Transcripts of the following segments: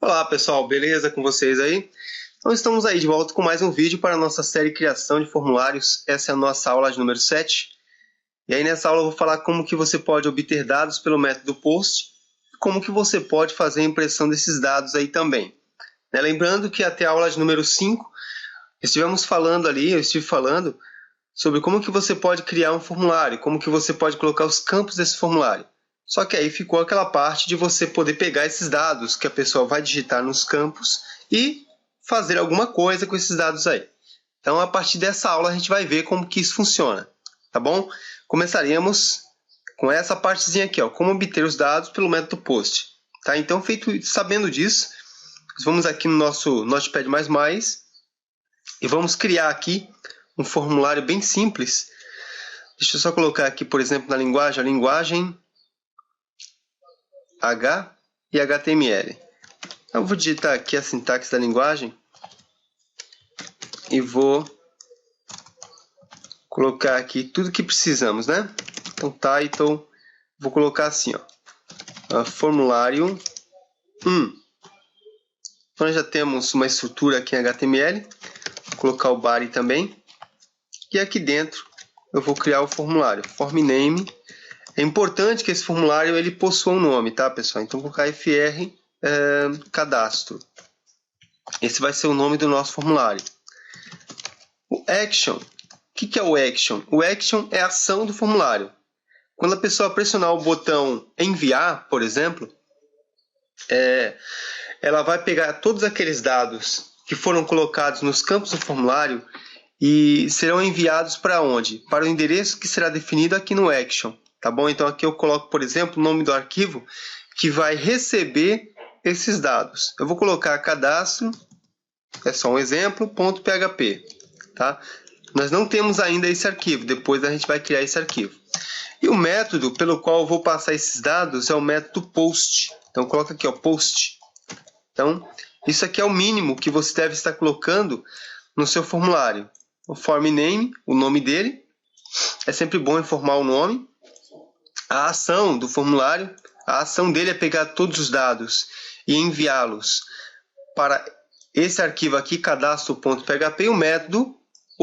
Olá pessoal, beleza com vocês aí? Então estamos aí de volta com mais um vídeo para a nossa série Criação de Formulários. Essa é a nossa aula de número 7. E aí nessa aula eu vou falar como que você pode obter dados pelo método POST e como que você pode fazer a impressão desses dados aí também. Lembrando que até a aula de número 5 eu estive falando sobre como que você pode criar um formulário, como que você pode colocar os campos desse formulário. Só que aí ficou aquela parte de você poder pegar esses dados que a pessoa vai digitar nos campos e fazer alguma coisa com esses dados aí. Então, a partir dessa aula, a gente vai ver como que isso funciona, tá bom? Começaremos com essa partezinha aqui, ó, como obter os dados pelo método POST. Tá? Então, sabendo disso, vamos aqui no nosso Notepad++ e vamos criar aqui um formulário bem simples. Deixa eu só colocar aqui, por exemplo, na linguagem, a linguagem H e HTML. Eu vou digitar aqui a sintaxe da linguagem e vou colocar aqui tudo que precisamos, né? Então, title, vou colocar assim, ó, formulário 1. Então, já temos uma estrutura aqui em HTML, vou colocar o body também, e aqui dentro eu vou criar o formulário, form name. É importante que esse formulário ele possua um nome, tá, pessoal? Então, vou colocar fr cadastro. Esse vai ser o nome do nosso formulário. O action. O que é o action? O action é a ação do formulário. Quando a pessoa pressionar o botão enviar, por exemplo, ela vai pegar todos aqueles dados que foram colocados nos campos do formulário e serão enviados para onde? Para o endereço que será definido aqui no action. Tá bom? Então aqui eu coloco, por exemplo, o nome do arquivo que vai receber esses dados. Eu vou colocar cadastro, é só um exemplo, .php. Tá? Nós não temos ainda esse arquivo, depois a gente vai criar esse arquivo. E o método pelo qual eu vou passar esses dados é o método POST. Então coloca aqui, ó, POST. Então, isso aqui é o mínimo que você deve estar colocando no seu formulário. O form name, o nome dele. É sempre bom informar o nome. A ação do formulário, a ação dele é pegar todos os dados e enviá-los para esse arquivo aqui, cadastro.php, e o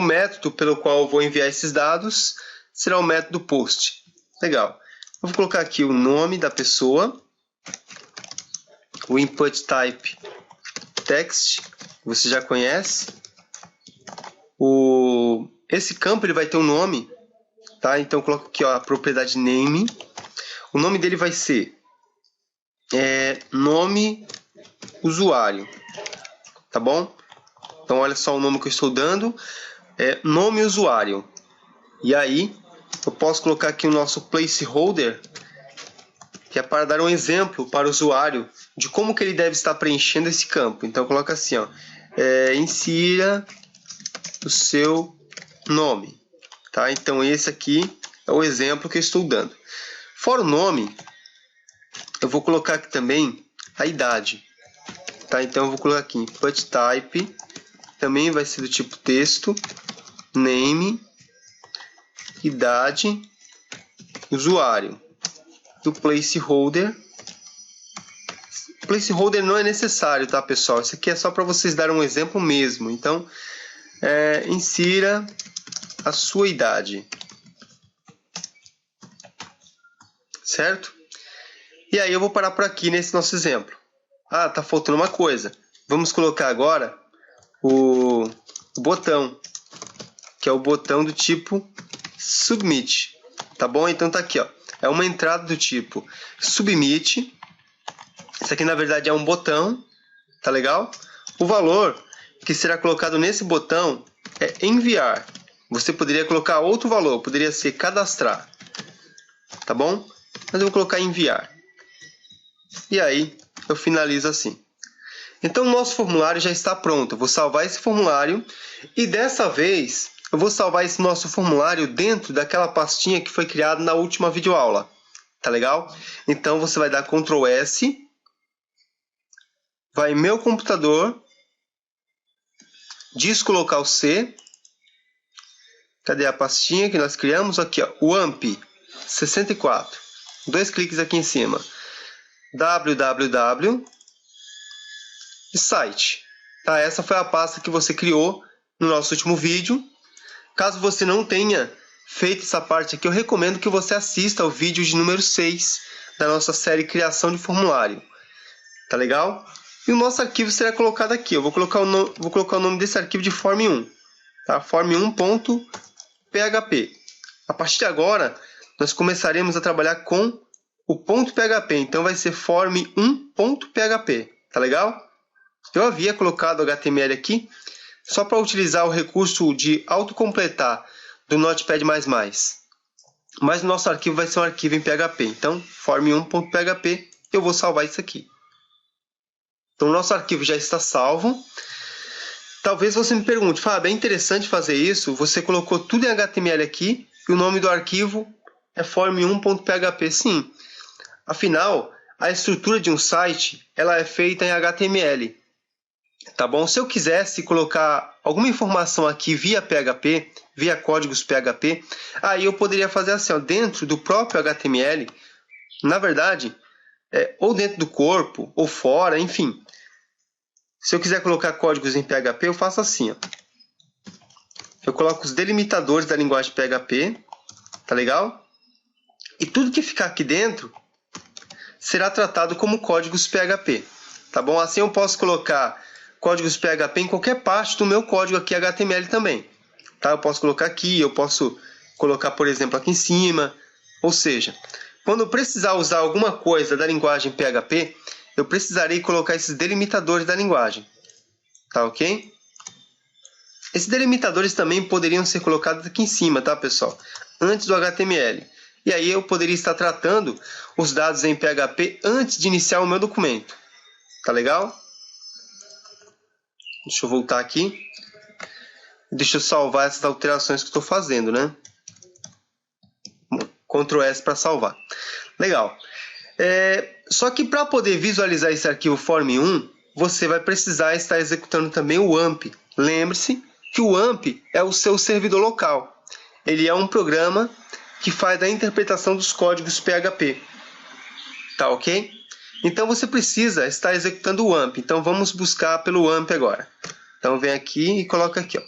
método pelo qual eu vou enviar esses dados será o método POST. Legal. Eu vou colocar aqui o nome da pessoa, o input type text, você já conhece. Esse campo ele vai ter um nome. Tá? Então, eu coloco aqui, ó, a propriedade name. O nome dele vai ser nome usuário. Tá bom? Então, olha só o nome que eu estou dando. Nome usuário. E aí, eu posso colocar aqui o nosso placeholder, que é para dar um exemplo para o usuário de como que ele deve estar preenchendo esse campo. Então, eu coloco assim, ó, insira o seu nome. Tá? Então, esse aqui é o exemplo que eu estou dando. Fora o nome, eu vou colocar aqui também a idade. Tá? Então, eu vou colocar aqui input type, também vai ser do tipo texto, name, idade, usuário. Do placeholder. Placeholder não é necessário, tá, pessoal? Isso aqui é só para vocês darem um exemplo mesmo. Então, insira a sua idade. Certo? E aí eu vou parar por aqui nesse nosso exemplo. Ah, tá faltando uma coisa. Vamos colocar agora o botão, que é o botão do tipo submit. Tá bom? Então tá aqui, ó. É uma entrada do tipo submit. Isso aqui na verdade é um botão. Tá legal? O valor que será colocado nesse botão é enviar. Você poderia colocar outro valor, poderia ser cadastrar. Tá bom? Mas eu vou colocar enviar. E aí eu finalizo assim. Então o nosso formulário já está pronto. Eu vou salvar esse formulário e dessa vez eu vou salvar esse nosso formulário dentro daquela pastinha que foi criada na última videoaula. Tá legal? Então você vai dar Ctrl S, vai em meu computador, disco local C. Cadê a pastinha que nós criamos? Aqui, ó, WAMP 64. 2 cliques aqui em cima. www de site. Tá? Essa foi a pasta que você criou no nosso último vídeo. Caso você não tenha feito essa parte aqui, eu recomendo que você assista ao vídeo de número 6 da nossa série Criação de Formulário. Tá legal? E o nosso arquivo será colocado aqui. Eu vou colocar o nome desse arquivo de form1. Tá? form1.php. A partir de agora, nós começaremos a trabalhar com o .php. Então vai ser form1.php. Tá legal? Eu havia colocado HTML aqui só para utilizar o recurso de autocompletar do Notepad++. Mas o nosso arquivo vai ser um arquivo em PHP. Então, form1.php, eu vou salvar isso aqui. Então, o nosso arquivo já está salvo. Talvez você me pergunte, Fábio, é interessante fazer isso? Você colocou tudo em HTML aqui e o nome do arquivo é form1.php. Sim, afinal, a estrutura de um site ela é feita em HTML. Tá bom? Se eu quisesse colocar alguma informação aqui via PHP, via códigos PHP, aí eu poderia fazer assim, ó, dentro do próprio HTML, na verdade, ou dentro do corpo, ou fora, enfim. Se eu quiser colocar códigos em PHP, eu faço assim, ó. Eu coloco os delimitadores da linguagem PHP, tá legal? E tudo que ficar aqui dentro será tratado como códigos PHP, tá bom? Assim eu posso colocar códigos PHP em qualquer parte do meu código aqui HTML também. Tá? Eu posso colocar aqui, eu posso colocar, por exemplo, aqui em cima. Ou seja, quando eu precisar usar alguma coisa da linguagem PHP, eu precisarei colocar esses delimitadores da linguagem. Tá ok? Esses delimitadores também poderiam ser colocados aqui em cima, tá, pessoal? Antes do HTML. E aí eu poderia estar tratando os dados em PHP antes de iniciar o meu documento. Tá legal? Deixa eu voltar aqui. Deixa eu salvar essas alterações que estou fazendo, né? Ctrl S para salvar. Legal. Só que para poder visualizar esse arquivo form1, você vai precisar estar executando também o AMP. Lembre-se que o AMP é o seu servidor local. Ele é um programa que faz a interpretação dos códigos PHP. Tá ok? Então você precisa estar executando o AMP. Então vamos buscar pelo AMP agora. Então vem aqui e coloca aqui, ó,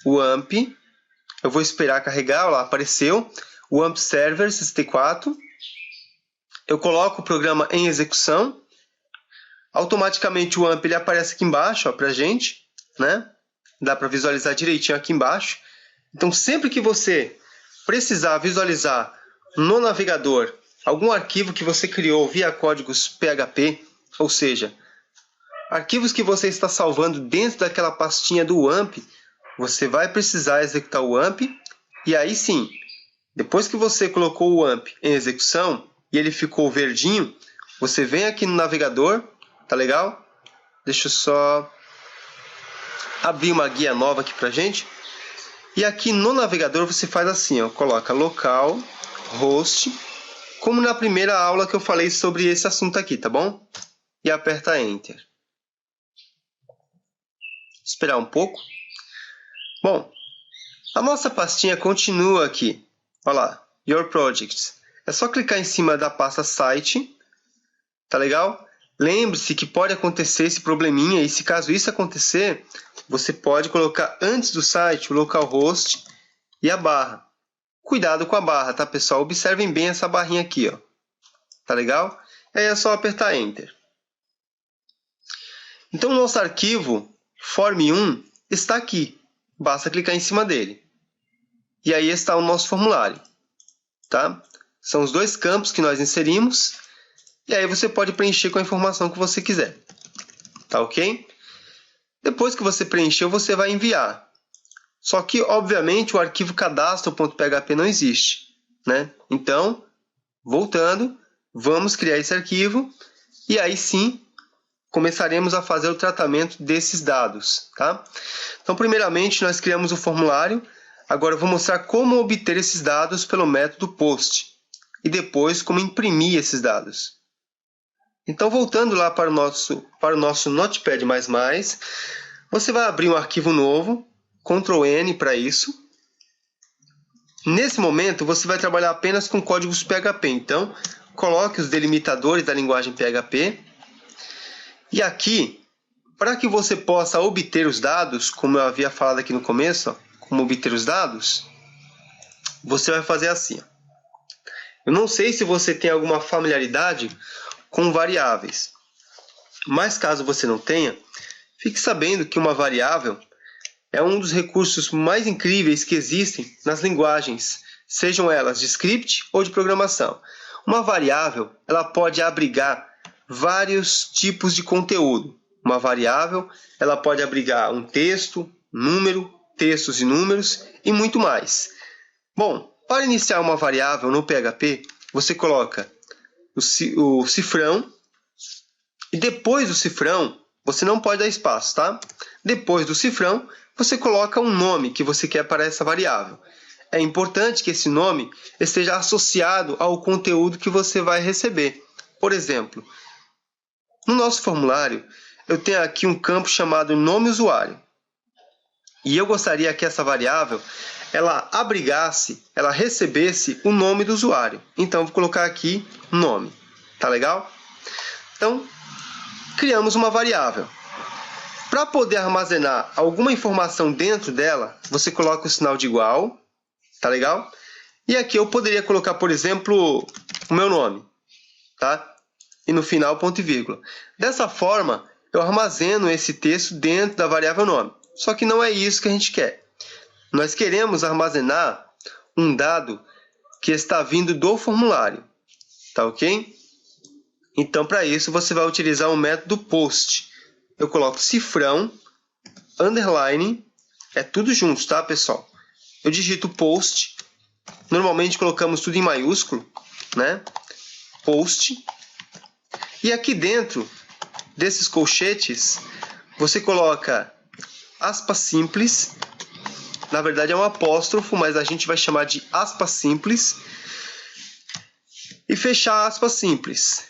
o AMP. Eu vou esperar carregar, ó lá, apareceu o AMP Server ST4. Eu coloco o programa em execução. Automaticamente o AMP ele aparece aqui embaixo para a gente, né? Dá para visualizar direitinho aqui embaixo. Então sempre que você precisar visualizar no navegador algum arquivo que você criou via códigos PHP, ou seja, arquivos que você está salvando dentro daquela pastinha do AMP, você vai precisar executar o AMP, e aí sim, depois que você colocou o AMP em execução e ele ficou verdinho, você vem aqui no navegador, tá legal? Deixa eu só abrir uma guia nova aqui pra gente. E aqui no navegador você faz assim, ó, coloca localhost, como na primeira aula que eu falei sobre esse assunto aqui, tá bom? E aperta Enter. Esperar um pouco. Bom, a nossa pastinha continua aqui. Olha lá, Your Projects. É só clicar em cima da pasta Site, tá legal? Lembre-se que pode acontecer esse probleminha, e se caso isso acontecer, você pode colocar antes do site o localhost e a barra. Cuidado com a barra, tá, pessoal? Observem bem essa barrinha aqui, ó. Tá legal? Aí é só apertar Enter. Então, o nosso arquivo form1 está aqui. Basta clicar em cima dele. E aí está o nosso formulário. Tá? São os dois campos que nós inserimos. E aí você pode preencher com a informação que você quiser. Tá ok? Depois que você preencheu, você vai enviar. Só que, obviamente, o arquivo cadastro.php não existe, né? Então, voltando, vamos criar esse arquivo e aí sim começaremos a fazer o tratamento desses dados, tá? Então, primeiramente, nós criamos o formulário. Agora, eu vou mostrar como obter esses dados pelo método POST e depois como imprimir esses dados. Então, voltando lá para o nosso Notepad++, você vai abrir um arquivo novo, Ctrl N para isso. Nesse momento, você vai trabalhar apenas com códigos PHP. Então, coloque os delimitadores da linguagem PHP. E aqui, para que você possa obter os dados, como eu havia falado aqui no começo, ó, como obter os dados, você vai fazer assim. Ó. Eu não sei se você tem alguma familiaridade com variáveis, mas caso você não tenha, fique sabendo que uma variável é um dos recursos mais incríveis que existem nas linguagens, sejam elas de script ou de programação. Uma variável, ela pode abrigar vários tipos de conteúdo. Uma variável, ela pode abrigar um texto, número, textos e números e muito mais. Bom, para iniciar uma variável no PHP, você coloca o cifrão e depois do cifrão, você não pode dar espaço, tá? Depois do cifrão, você coloca um nome que você quer para essa variável. É importante que esse nome esteja associado ao conteúdo que você vai receber. Por exemplo, no nosso formulário, eu tenho aqui um campo chamado nome usuário. E eu gostaria que essa variável, ela abrigasse, ela recebesse o nome do usuário. Então, vou colocar aqui nome. Tá legal? Então, criamos uma variável. Para poder armazenar alguma informação dentro dela, você coloca o sinal de igual, tá legal? E aqui eu poderia colocar, por exemplo, o meu nome, tá? E no final, ponto e vírgula. Dessa forma, eu armazeno esse texto dentro da variável nome. Só que não é isso que a gente quer. Nós queremos armazenar um dado que está vindo do formulário, tá ok? Então, para isso, você vai utilizar o método post. Eu coloco cifrão, underline, é tudo junto, tá, pessoal? Eu digito post, normalmente colocamos tudo em maiúsculo, né? Post. E aqui dentro desses colchetes, você coloca aspas simples, na verdade é um apóstrofo, mas a gente vai chamar de aspas simples, e fechar aspas simples.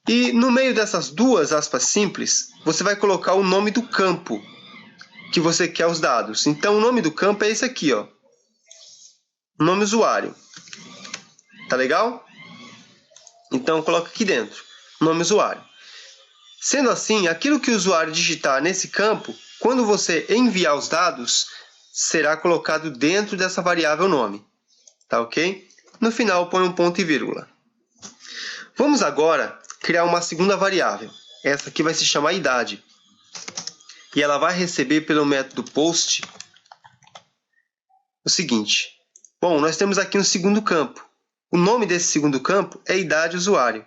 E no meio dessas duas aspas simples, você vai colocar o nome do campo que você quer os dados. Então, o nome do campo é esse aqui, ó. Nome usuário. Tá legal? Então, coloca aqui dentro. Nome usuário. Sendo assim, aquilo que o usuário digitar nesse campo, quando você enviar os dados, será colocado dentro dessa variável nome. Tá ok? No final, põe um ponto e vírgula. Vamos agora criar uma segunda variável. Essa aqui vai se chamar idade. E ela vai receber pelo método post o seguinte. Bom, nós temos aqui um segundo campo. O nome desse segundo campo é idade usuário.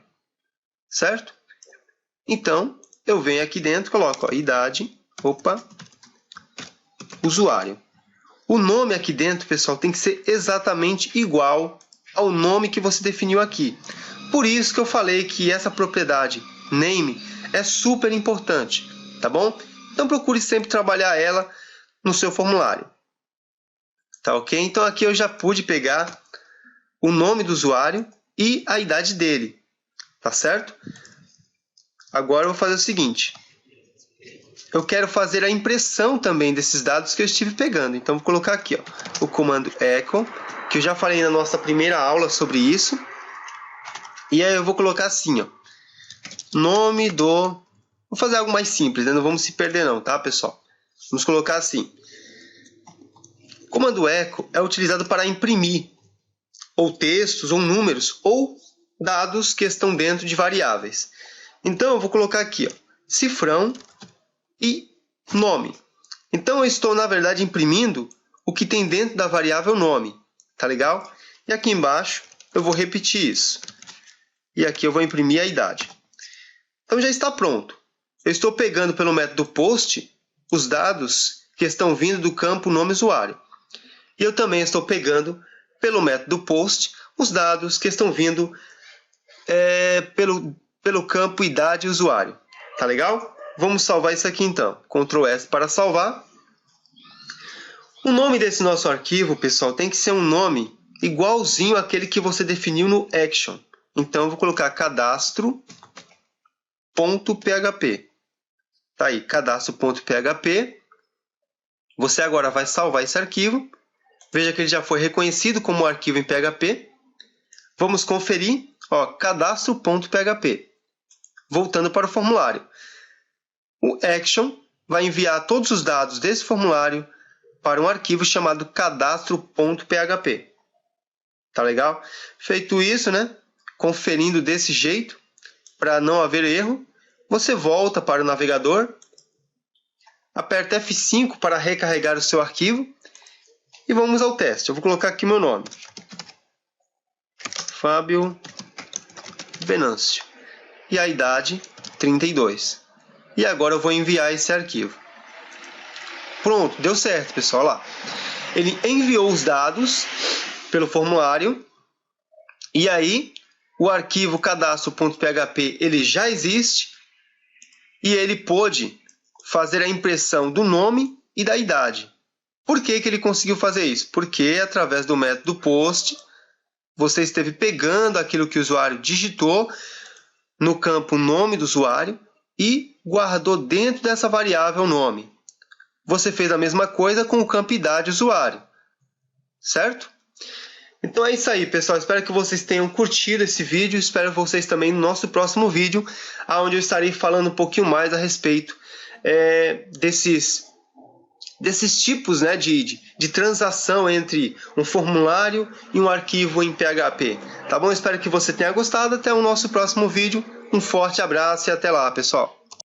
Certo? Então, eu venho aqui dentro e coloco ó, idade, usuário. O nome aqui dentro, pessoal, tem que ser exatamente igual ao nome que você definiu aqui. Por isso que eu falei que essa propriedade name é super importante, tá bom? Então procure sempre trabalhar ela no seu formulário. Tá ok? Então aqui eu já pude pegar o nome do usuário e a idade dele. Tá certo? Agora eu vou fazer o seguinte. Eu quero fazer a impressão também desses dados que eu estive pegando. Então vou colocar aqui ó, o comando echo, que eu já falei na nossa primeira aula sobre isso. E aí eu vou colocar assim, ó, nome do... Vou fazer algo mais simples, né? Não vamos se perder não, tá, pessoal? Vamos colocar assim. O comando echo é utilizado para imprimir ou textos, ou números, ou dados que estão dentro de variáveis. Então eu vou colocar aqui, ó, cifrão e nome. Então eu estou, na verdade, imprimindo o que tem dentro da variável nome. Tá legal? E aqui embaixo eu vou repetir isso. E aqui eu vou imprimir a idade. Então já está pronto. Eu estou pegando pelo método post os dados que estão vindo do campo nome usuário. E eu também estou pegando pelo método post os dados que estão vindo pelo campo idade usuário. Tá legal? Vamos salvar isso aqui então. Ctrl S para salvar. O nome desse nosso arquivo, pessoal, tem que ser um nome igualzinho àquele que você definiu no Action. Então eu vou colocar cadastro.php. Tá aí, cadastro.php. Você agora vai salvar esse arquivo. Veja que ele já foi reconhecido como arquivo em PHP. Vamos conferir, ó, cadastro.php. Voltando para o formulário. o Action vai enviar todos os dados desse formulário para um arquivo chamado cadastro.php. Tá legal? Feito isso, né? Conferindo desse jeito, para não haver erro, você volta para o navegador, aperta F5 para recarregar o seu arquivo e vamos ao teste. Eu vou colocar aqui meu nome. Fábio Venâncio. E a idade, 32. E agora eu vou enviar esse arquivo. Pronto, deu certo, pessoal. Lá. Ele enviou os dados pelo formulário. E aí, o arquivo cadastro.php ele já existe. E ele pôde fazer a impressão do nome e da idade. Por que ele conseguiu fazer isso? Porque, através do método POST, você esteve pegando aquilo que o usuário digitou no campo nome do usuário e guardou dentro dessa variável nome. Você fez a mesma coisa com o campo idade usuário, certo? Então é isso aí, pessoal. Espero que vocês tenham curtido esse vídeo. Espero vocês também no nosso próximo vídeo, onde eu estarei falando um pouquinho mais a respeito desses tipos, né, de transação entre um formulário e um arquivo em PHP. Tá bom? Espero que você tenha gostado. Até o nosso próximo vídeo. Um forte abraço e até lá, pessoal.